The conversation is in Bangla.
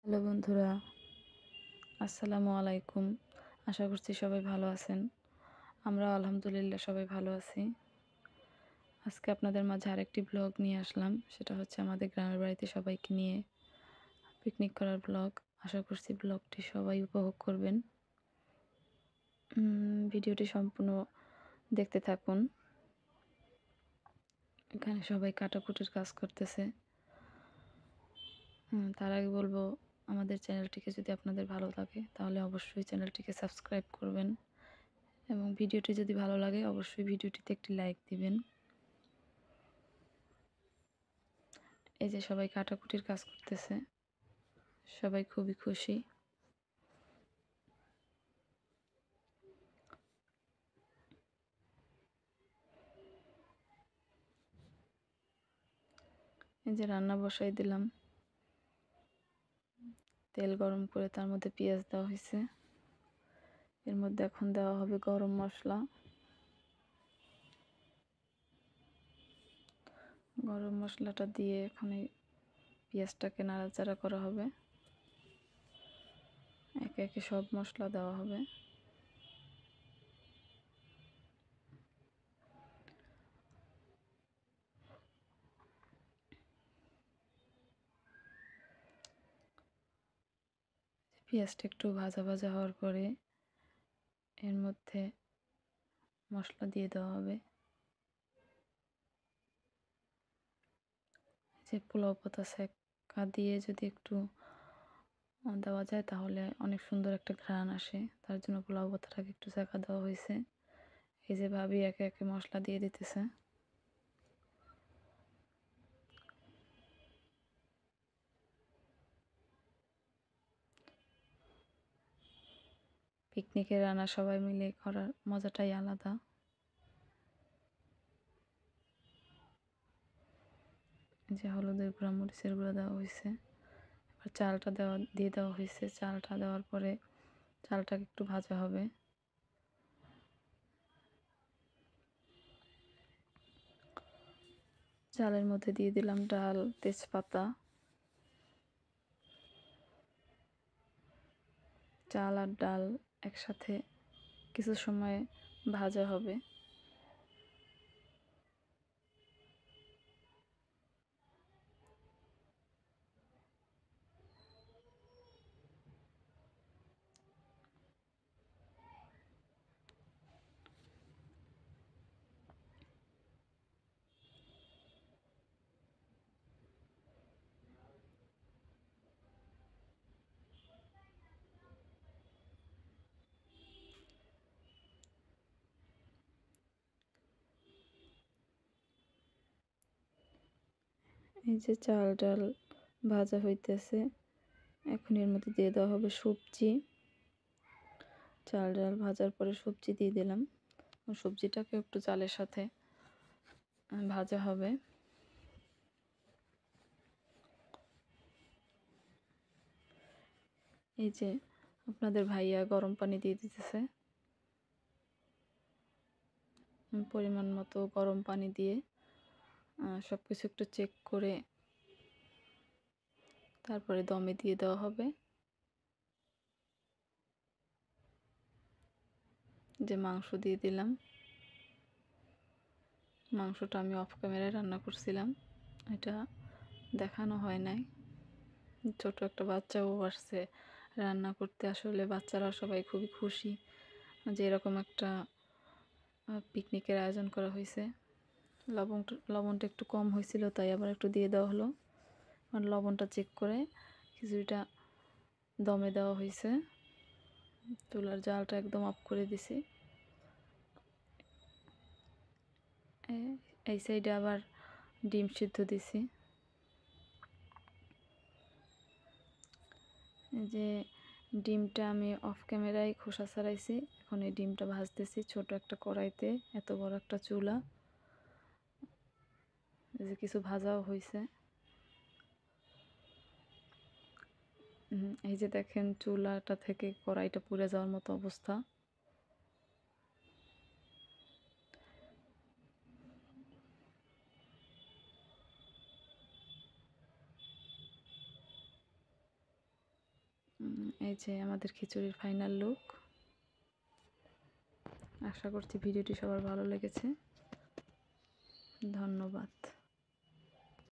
হ্যালো বন্ধুরা, আসসালামু আলাইকুম। আশা করছি সবাই ভালো আছেন। আমরা আলহামদুলিল্লাহ সবাই ভালো আছি। আজকে আপনাদের মাঝে আরেকটি ব্লগ নিয়ে আসলাম। সেটা হচ্ছে আমাদের গ্রামের বাড়িতে সবাইকে নিয়ে পিকনিক করার ব্লগ। আশা করছি ব্লগটি সবাই উপভোগ করবেন। ভিডিওটি সম্পূর্ণ দেখতে থাকুন। এখানে সবাই কাটাকুটির কাজ করতেছে। তার আগে বলবো, আমাদের চ্যানেলটিকে যদি আপনাদের ভালো লাগে তাহলে অবশ্যই চ্যানেলটিকে সাবস্ক্রাইব করবেন এবং ভিডিওটি যদি ভালো লাগে অবশ্যই ভিডিওটিতে একটি লাইক দিবেন। এই যে সবাই কাটাকুটির কাজ করতেছে, সবাই খুবই খুশি। এই যে রান্না বসাই দিলাম, তেল গরম করে তার মধ্যে পেঁয়াজ দেওয়া হয়েছে। এর মধ্যে এখন দেওয়া হবে গরম মশলা। গরম মশলাটা দিয়ে এখন এই পেঁয়াজটাকে নাড়াচাড়া করা হবে। একে একে সব মশলা দেওয়া হবে। পেঁয়াজটা একটু ভাজা ভাজা হওয়ার পরে এর মধ্যে মশলা দিয়ে দেওয়া হবে। যে পোলাও পাতা সেকা দিয়ে যদি একটু দেওয়া যায় তাহলে অনেক সুন্দর একটা ঘ্রাণ আসে। তার জন্য পোলাও পাতাটাকে একটু সেকা দেওয়া হয়েছে। এই যে ভাবি একে একে মশলা দিয়ে দিতেছে। পিকনিকের রান্না সবাই মিলে করার মজাটাই আলাদা। যে হলুদের গুঁড়া, মরিচের গুঁড়া দেওয়া হয়েছে। এবার চালটা দিয়ে দেওয়া হয়েছে। চালটা দেওয়ার পরে চালটাকে একটু ভাজা হবে। চালের মধ্যে দিয়ে দিলাম ডাল, তেজপাতা। চাল আর ডাল একসাথে কিছু সময় ভাজা হবে। এই যে চাল ডাল ভাজা হইতেছে, এখন এর মধ্যে দিয়ে দেওয়া হবে সবজি। চাল ডাল ভাজার পরে সবজি দিয়ে দিলাম। সবজিটাকে একটু চালের সাথে ভাজা হবে। এই যে আপনাদের ভাইয়া গরম পানি দিয়ে দিতেছে। পরিমাণ মতো গরম পানি দিয়ে সব কিছু একটু চেক করে তারপরে দমে দিয়ে দেওয়া হবে। যে মাংস দিয়ে দিলাম। মাংসটা আমি অফ ক্যামেরায় রান্না করছিলাম, এটা দেখানো হয় নাই। ছোট একটা বাচ্চাও আসছে রান্না করতে। আসলে বাচ্চারা সবাই খুবই খুশি যে এরকম একটা পিকনিকের আয়োজন করা হয়েছে। লবণটা একটু কম হয়েছিল, তাই আবার একটু দিয়ে দেওয়া হলো। আর লবণটা চেক করে খিচুড়িটা দমে দেওয়া হয়েছে। চুলার জালটা একদম অফ করে দিছি। এই সাইডে আবার ডিম সিদ্ধ দিছি। যে ডিমটা আমি অফ ক্যামেরায় খোসা ছাড়াইছি। এখন এই ডিমটা ভাজতেছি ছোট একটা কড়াইতে। এত বড় একটা চুলা, এই যে কিছু ভাজাও হয়েছে। এই যে দেখেন চুলাটা থেকে কড়াইটা পুড়ে যাওয়ার মতো অবস্থা। এই যে আমাদের খিচুড়ির ফাইনাল লুক। আশা করছি ভিডিওটি সবার ভালো লেগেছে।